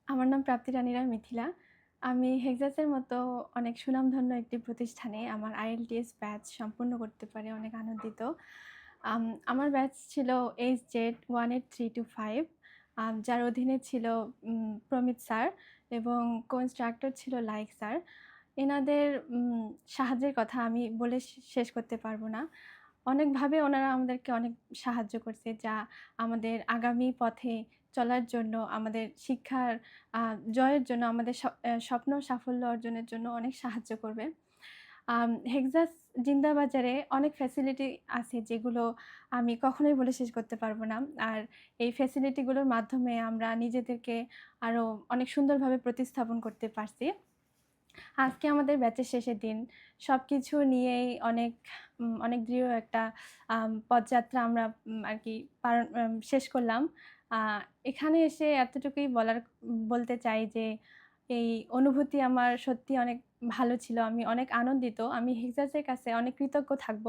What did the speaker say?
আমার নাম প্রাপ্তি রানী রায় মিথিলা। আমি হেক্সাসের মতো অনেক সুনামধন্য একটি প্রতিষ্ঠানে আমার IELTS ব্যাচ সম্পূর্ণ করতে পেরে অনেক আনন্দিত। আম আমার ব্যাচ ছিল HZ 18325 যার অধীনে ছিল প্রমিত স্যার এবং কো-ইনস্ট্রাক্টর ছিল লাইক স্যার। এনাদের সাহায্যের কথা আমি বলে শেষ করতে পারব না। অনেকভাবে ওনারা আমাদেরকে অনেক সাহায্য করছে যা আমাদের আগামী পথে চলার জন্য, আমাদের শিক্ষার জয়ের জন্য, আমাদের স্বপ্ন সাফল্য অর্জনের জন্য অনেক সাহায্য করবে। হেক্সাস জিন্দাবাজারে অনেক ফ্যাসিলিটি আছে যেগুলো আমি কখনোই বলে শেষ করতে পারব না। আর এই ফ্যাসিলিটি গুলোর মাধ্যমে আমরা নিজেদেরকে আরো অনেক সুন্দরভাবে প্রতিস্থাপন করতে পারছি। আজকে আমাদের ব্যাচের শেষের দিন। সবকিছু নিয়েই অনেক দৃঢ় একটা পদযাত্রা আমরা আরকি শেষ করলাম। আ এখানে এসে এতটুকুই বলতে চাই যে, এই অনুভূতি আমার সত্যিই অনেক ভালো ছিল। আমি অনেক আনন্দিত। আমি হেক্সাসের কাছে অনেক কৃতজ্ঞ থাকব।